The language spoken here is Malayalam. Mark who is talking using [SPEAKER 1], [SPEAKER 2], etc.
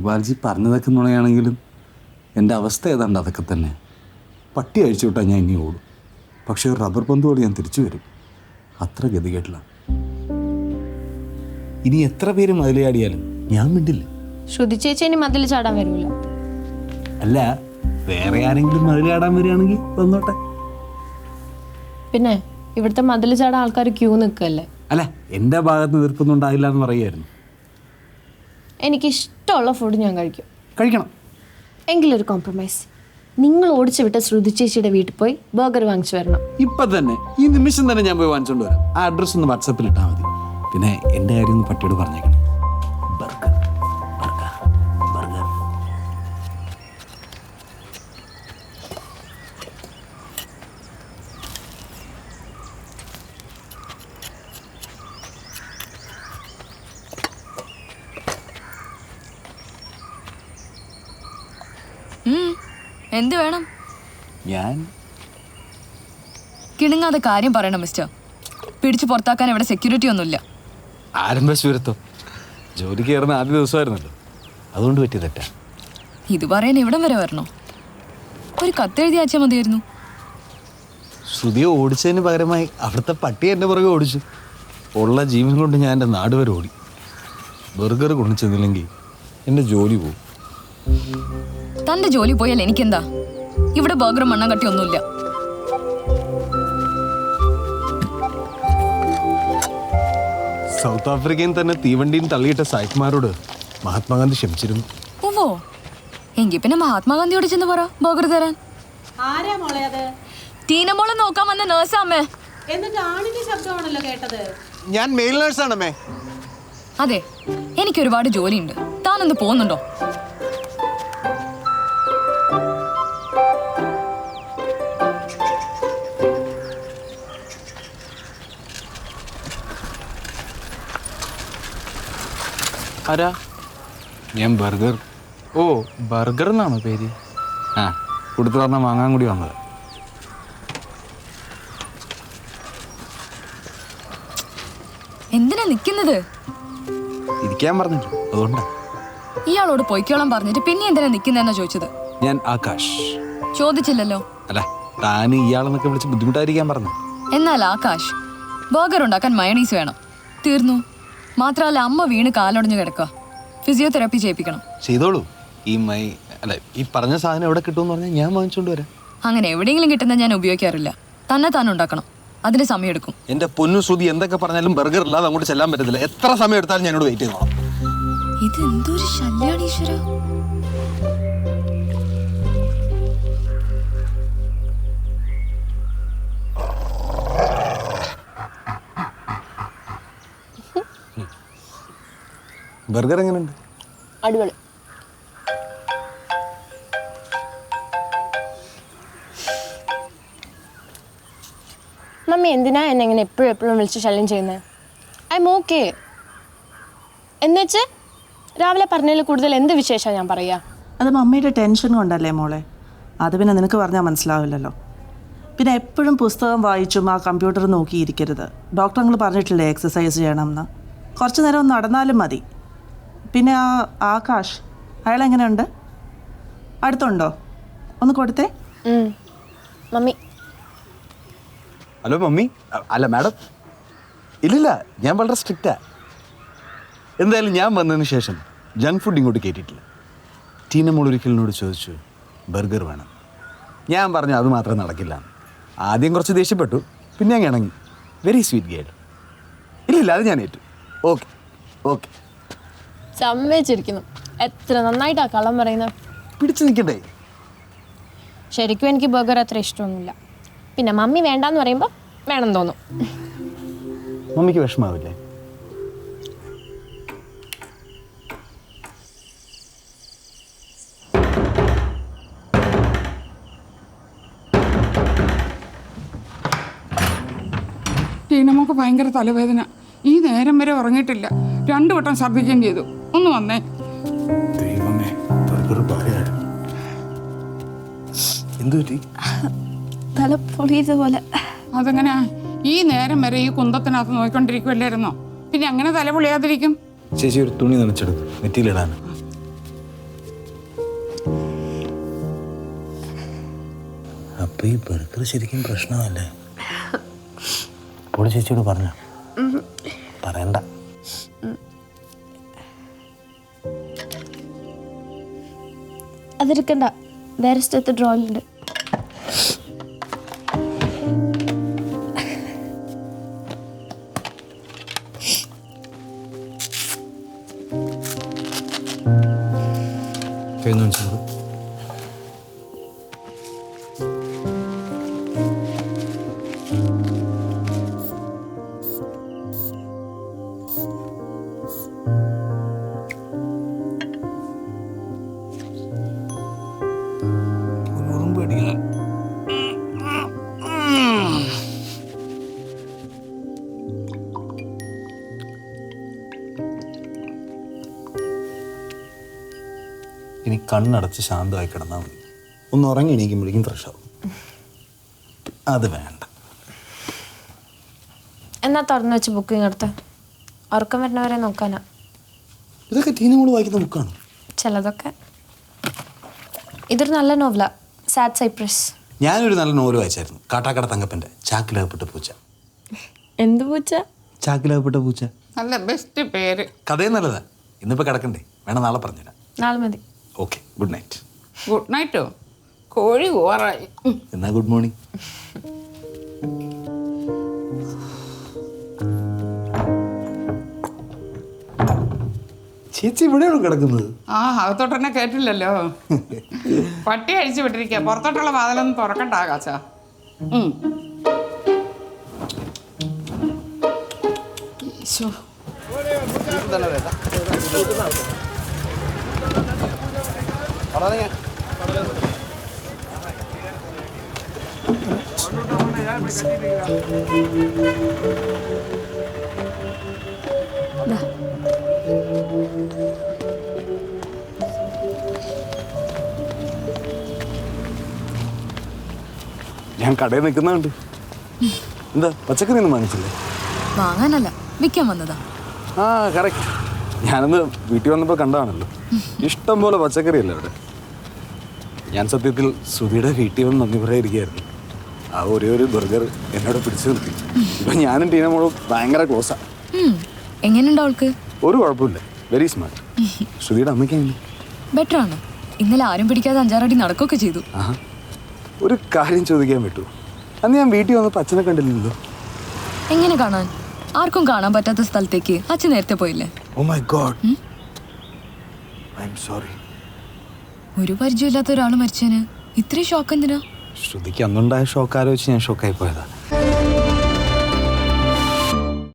[SPEAKER 1] ഗോപാൽജി പറഞ്ഞതൊക്കെ നുണയാണെങ്കിലും എൻ്റെ അവസ്ഥ ഏതാണ്ട് അതൊക്കെ തന്നെ. പട്ടി അഴിച്ചു വിട്ടാൽ ഞാൻ ഇനി ഓടും. പക്ഷേ ഒരു റബ്ബർ പന്തോട് ഞാൻ തിരിച്ചു വരും. അത്ര ഗതികേട്ടില്ല. ഇനി എത്ര പേര് മതിലയാടിയാലും ഞാൻ മിണ്ടില്ല.
[SPEAKER 2] ശ്രുതി ചേച്ചി ഇനി മതിൽ ചാടാൻ വരൂല.
[SPEAKER 1] അല്ല, വേറെ ആരെങ്കിലും മതിലയാടാൻ വരികയാണെങ്കിൽ വന്നോട്ടെ.
[SPEAKER 2] പിന്നെ ഇവിടുത്തെ മതിൽ ചാടാൻ ആൾക്കാർ ക്യൂ നിൽക്കല്ലേ.
[SPEAKER 1] അല്ല, എൻ്റെ ഭാഗത്ത് തീർപ്പൊന്നും ഉണ്ടായില്ല എന്ന് പറയുമായിരുന്നു.
[SPEAKER 2] എനിക്കിഷ്ടമുള്ള ഫുഡ് ഞാൻ
[SPEAKER 1] കഴിക്കണം.
[SPEAKER 2] എങ്കിലൊരു കോംപ്രമൈസ്. നിങ്ങൾ ഓടിച്ചു വിട്ട ശ്രുതി ചേച്ചിയുടെ വീട്ടിൽ പോയി ബർഗർ വാങ്ങിച്ചു വരണം.
[SPEAKER 1] ഇപ്പം തന്നെ, ഈ നിമിഷം തന്നെ ഞാൻ പോയി വാങ്ങിച്ചുകൊണ്ട് വരാം. ആ അഡ്രസ്സ് ഒന്ന് വാട്സാപ്പിൽ ഇട്ടാൽ മതി. പിന്നെ എൻ്റെ കാര്യം ഒന്ന് പട്ടിയോട് പറഞ്ഞേക്കണം. Burger burger burger.
[SPEAKER 3] എന്ത് വേണം?
[SPEAKER 1] ഞാൻ
[SPEAKER 3] കിണുങ്ങാതെ കാര്യം പറയണം മിസ്റ്റർ. പിടിച്ചു പുറത്താക്കാൻ ഇവിടെ സെക്യൂരിറ്റി ഒന്നുമില്ല.
[SPEAKER 1] ആരംഭശൂരത്വം. ജോലി കയറുന്ന ആദ്യ ദിവസമായിരുന്നല്ലോ, അതുകൊണ്ട് പറ്റിയ തെറ്റാ.
[SPEAKER 3] ഇത് പറയാൻ ഇവിടം വരെ വരണോ? ഒരു കത്തെഴുതി അയച്ചാൽ മതിയായിരുന്നു.
[SPEAKER 1] ശ്രുതിയെ ഓടിച്ചതിന് പകരമായി അവിടുത്തെ പട്ടി എൻ്റെ പുറകെ ഓടിച്ചു. ഉള്ള ജീവൻ കൊണ്ട് ഞാൻ എൻ്റെ നാട് വരെ ഓടി. ബർഗർ കൊണ്ടുചെന്നില്ലെങ്കിൽ എൻ്റെ ജോലി പോകും.
[SPEAKER 3] തന്റെ ജോലി പോയാൽ എനിക്കെന്താ? ഇവിടെ ബർഗറും മണ്ണാങ്കട്ടി ഒന്നുമില്ല.
[SPEAKER 1] സൗത്ത് ആഫ്രിക്കയിൽ തന്നെ തീവണ്ടിയും തള്ളിയിട്ട സായിപ്പ്മാരോട് മഹാത്മാഗാന്ധി ക്ഷമിച്ചിരുന്നു.
[SPEAKER 3] ഓവോ, എങ്കിൽ പിന്നെ മഹാത്മാഗാന്ധിയോട് ചെന്ന് പറ ബർഗർ തരാൻ. ടീനമോളെ നോക്കാൻ വന്ന നേഴ്സാമ്മേ.
[SPEAKER 1] ഞാൻ മെയിൽ നേഴ്സാണമ്മേ.
[SPEAKER 3] അതെ, എനിക്ക് ഒരുപാട് ജോലിയുണ്ട്. താനൊന്ന് പോകുന്നുണ്ടോ?
[SPEAKER 4] ആരാ?
[SPEAKER 1] ഞാൻ ബർഗർ.
[SPEAKER 4] ഓ, ബർഗർ എന്നാണോ പേര്?
[SPEAKER 1] ആ, കൊടുത്തു പറഞ്ഞാൽ വാങ്ങാൻ കൂടി വന്നത്.
[SPEAKER 3] എന്തിനാ നിക്കുന്നത്?
[SPEAKER 1] ഇരിക്കാൻ പറഞ്ഞില്ല, അതുകൊണ്ടാ.
[SPEAKER 3] ഇയാളോട് പൊയ്ക്കോളം പറഞ്ഞിട്ട് പിന്നെ എന്തിനാ നിക്കുന്നതെന്നാ ചോദിച്ചത്.
[SPEAKER 1] ഞാൻ ആകാശ്.
[SPEAKER 3] ചോദിച്ചില്ലല്ലോ.
[SPEAKER 1] അല്ല, താൻ ഇയാളെന്നൊക്കെ വിളിച്ച് ബുദ്ധിമുട്ടായിരിക്കാൻ പറഞ്ഞു.
[SPEAKER 3] എന്നാൽ ആകാശ്, ബർഗർ ഉണ്ടാക്കാൻ മയണീസ് വേണം. തീർന്നു. മാത്രമല്ല, അമ്മ വീണ് കാലൊടിഞ്ഞ് കിടക്കുക. ഫിസിയോതെറാപ്പി ചെയ്യിപ്പിക്കണം.
[SPEAKER 1] ചെയ്തോളൂ. ഈ പറഞ്ഞ സാധനം എവിടെ കിട്ടുമെന്ന് പറഞ്ഞാൽ ഞാൻ വാങ്ങിച്ചോണ്ട് വരാം.
[SPEAKER 3] അങ്ങനെ എവിടെയെങ്കിലും കിട്ടുന്ന ഞാൻ ഉപയോഗിക്കാറില്ല. തന്നെ ഉണ്ടാക്കണം. അതിന് സമയമെടുക്കും.
[SPEAKER 1] എന്റെ പൊന്നു ശ്രുതി, എന്തൊക്കെ പറഞ്ഞാലും ബർഗർ ഇല്ലാതെ അങ്ങോട്ട് ചെല്ലാൻ പറ്റത്തില്ല. എത്ര സമയം എടുത്താലും ഞാനോട് വെയിറ്റ് ചെയ്തോളാം.
[SPEAKER 3] ഇത് എന്തൊരു ശല്യാണ് ഈശ്വര.
[SPEAKER 1] ബർഗർ എങ്ങനെയുണ്ട്?
[SPEAKER 2] അടിപൊളി. മമ്മി എന്തിനാ എന്നെ ഇങ്ങനെ എപ്പോഴും വിളിച്ച് ശല്യം ചെയ്യുന്നത്? I M okay. എന്നുവെച്ച് രാവിലെ പറഞ്ഞതിൽ കൂടുതൽ എന്ത് വിശേഷമാണ് ഞാൻ പറയുക?
[SPEAKER 5] അത് മമ്മിയുടെ ടെൻഷൻ കൊണ്ടല്ലേ മോളെ. അത് പിന്നെ നിനക്ക് പറഞ്ഞാൽ മനസ്സിലാവില്ലല്ലോ. പിന്നെ എപ്പോഴും പുസ്തകം വായിച്ചും ആ കമ്പ്യൂട്ടർ നോക്കിയിരിക്കരുത്. ഡോക്ടർ പറഞ്ഞിട്ടില്ലേ എക്സസൈസ് ചെയ്യണമെന്ന്. കുറച്ച് നേരം ഒന്ന് നടന്നാലും മതി. പിന്നെ ആ ആകാശ്, അയാളെങ്ങനെയുണ്ട്? അടുത്തുണ്ടോ? ഒന്ന് കൊടുത്തേ.
[SPEAKER 2] മമ്മി.
[SPEAKER 1] Hello mummy. അല്ല മാഡം, ഇല്ലില്ല, ഞാൻ വളരെ സ്ട്രിക്റ്റാ. എന്തായാലും ഞാൻ വന്നതിന് ശേഷം ജങ്ക് ഫുഡ് ഇങ്ങോട്ട് കയറ്റിയിട്ടില്ല. ടീനമോൾ ഒരിക്കലിനോട് ചോദിച്ചു ബർഗർ വേണം. ഞാൻ പറഞ്ഞു അത് മാത്രം നടക്കില്ല. ആദ്യം കുറച്ച് ദേഷ്യപ്പെട്ടു, പിന്നെ അങ്ങ് ഇണങ്ങി. Very sweet girl. ഇല്ലില്ല, അത് ഞാൻ ഏറ്റു. Okay okay.
[SPEAKER 2] സമ്മതിച്ചിരിക്കുന്നു. എത്ര നന്നായിട്ടാ കള്ളം പറയുന്നത്.
[SPEAKER 1] പിടിച്ചു നിൽക്കണ്ടേ?
[SPEAKER 2] ശരിക്കും എനിക്ക് ബർഗർ അത്ര ഇഷ്ടമൊന്നുമില്ല. പിന്നെ മമ്മി വേണ്ടാന്ന് പറയുമ്പോൾ വേണം തോന്നും.
[SPEAKER 1] മമ്മിക്ക് വിഷമാവില്ലേ?
[SPEAKER 6] ടീനമ്മക്ക് ഭയങ്കര തലവേദന. ഈ നേരം വരെ ഉറങ്ങിയിട്ടില്ല. 2 വട്ടം ഛർദ്ദിക്കുകയും ചെയ്തു. ഒന്ന് വന്നേ.
[SPEAKER 1] ദൈവമേ, എന്തു പറ്റി?
[SPEAKER 2] തല പൊളിയതുപോലെ.
[SPEAKER 6] അതെങ്ങനെയാ? ഈ നേരം വരെ ഈ കുന്തത്തിനകത്ത് നോക്കിക്കൊണ്ടിരിക്കുമല്ലായിരുന്നോ? പിന്നെ അങ്ങനെ തല പൊളിയാതിരിക്കും?
[SPEAKER 1] ചേച്ചി ഒരു തുണി നനച്ചെടുക്കും നെറ്റിയിലിടാൻ. അപ്പൊ ഈ ബർഗർ ശരിക്കും പ്രശ്നമല്ലേ? ഓടി ചേച്ചിയോട് പറഞ്ഞ പറയണ്ട.
[SPEAKER 2] അതെടുക്കണ്ട, വേറെ സ്ഥലത്ത് ഡ്രോയിലുണ്ട്.
[SPEAKER 1] ഇനി കണ്ണടച്ച് ശാന്തമായി കിടന്നാൽ മതി. ഒന്ന് ഉറങ്ങി എണീക്കുമ്പോഴേക്കും ഫ്രഷ് ആവും. അത് വേണ്ട.
[SPEAKER 2] എന്നാ തുറന്നു വെച്ച് ബുക്കിംഗ് എടുത്ത് ഉറക്കം വരുന്നവരെ നോക്കാനാ.
[SPEAKER 1] ഇതൊക്കെ ടീനമോള് വായിക്കുന്ന ബുക്കാണ്.
[SPEAKER 2] ചിലതൊക്കെ. ഇതൊരു നല്ല നോവലാ, സാഡ് സൈപ്രസ്.
[SPEAKER 1] ഞാനൊരു നല്ല നോവൽ വായിച്ചായിരുന്നു, കാട്ടാക്കട തങ്കപ്പൻ്റെ ചാക്കിലകപ്പെട്ട പൂച്ച.
[SPEAKER 2] എന്ത് പൂച്ച?
[SPEAKER 1] ചാക്കിലകപ്പെട്ട പൂച്ച.
[SPEAKER 6] നല്ല ബെസ്റ്റ് പേര്.
[SPEAKER 1] കഥയും നല്ലതാ. ഇന്നിപ്പോൾ കിടക്കണ്ടേ? വേണം നാളെ പറഞ്ഞുതരാം.
[SPEAKER 2] നാളെ മതി.
[SPEAKER 1] Okay, good night.
[SPEAKER 6] ഗുഡ് നൈറ്റോ? കോഴി ഓറായി.
[SPEAKER 1] എന്നാ ഗുഡ് മോർണിംഗ്. ചേച്ചി ഇവിടെയാണോ കിടക്കുന്നത്?
[SPEAKER 6] ആ, അകത്തോട്ട് തന്നെ കേട്ടില്ലല്ലോ. പട്ടി അഴിച്ചു വിട്ടിരിക്കുക. പുറത്തോട്ടുള്ള വാതിലൊന്നും തുറക്കണ്ടാകാച്ചാ. ഈശോ.
[SPEAKER 1] ഞാൻ കടയിൽ നിൽക്കുന്നുണ്ട്. എന്താ പച്ചക്കറി ഒന്നും വാങ്ങിച്ചില്ലേ?
[SPEAKER 3] വാങ്ങാനല്ല, വിൽക്കാൻ വന്നതാ.
[SPEAKER 1] ആ കറക്റ്റ്. ഞാനന്ന് വീട്ടിൽ വന്നപ്പോൾ കണ്ടതാണല്ലോ. ഇഷ്ടം പോലെ പച്ചക്കറിയല്ലേ അവിടെ. ഞാൻ സത്യത്തിൽ സുധിയുടെ വീട്ടിൽ വന്ന് നന്ദി പറയാതിരിക്കുകയായിരുന്നു. ആ ഒരേ ഒരു ബർഗർ എന്നോട് പിടിച്ചു നിർത്തി. ഇപ്പം ഞാനും ടീനമോളും ഭയങ്കര ക്ലോസാണ്.
[SPEAKER 3] എങ്ങനെയുണ്ട് അവൾക്ക്?
[SPEAKER 1] ഒരു കുഴപ്പമില്ല, വെരി സ്മാർട്ട്. ശ്രുതിയുടെ അമ്മയ്ക്ക് എങ്ങനെ?
[SPEAKER 3] ബെറ്റർ ആണ്. ഇന്നലെ ആരും പിടിക്കാതെ 5-6 അടി നടക്കുകയൊക്കെ ചെയ്തു.
[SPEAKER 1] ആഹാ, ഒരു കാര്യം ചോദിക്കാൻ പറ്റുമോ? അന്ന് ഞാൻ വീട്ടിൽ വന്നപ്പോൾ അച്ഛനെ കണ്ടില്ലല്ലോ.
[SPEAKER 3] എങ്ങനെ കാണാൻ? ആർക്കും കാണാൻ പറ്റാത്ത സ്ഥലത്തേക്ക് അച്ഛൻ നേരത്തെ പോയില്ലേ?
[SPEAKER 1] Oh my god, I am sorry.
[SPEAKER 3] ഒരു പരിചയമില്ലാത്ത ഒരാൾ മരിച്ചതിന് ഇത്രയും ഷോക്ക് എന്തിനാ?
[SPEAKER 1] ശ്രുതിക്ക് അന്നുണ്ടായ ഷോക്ക് ആലോചിച്ച് ഞാൻ ഷോക്കായി പോയതാ.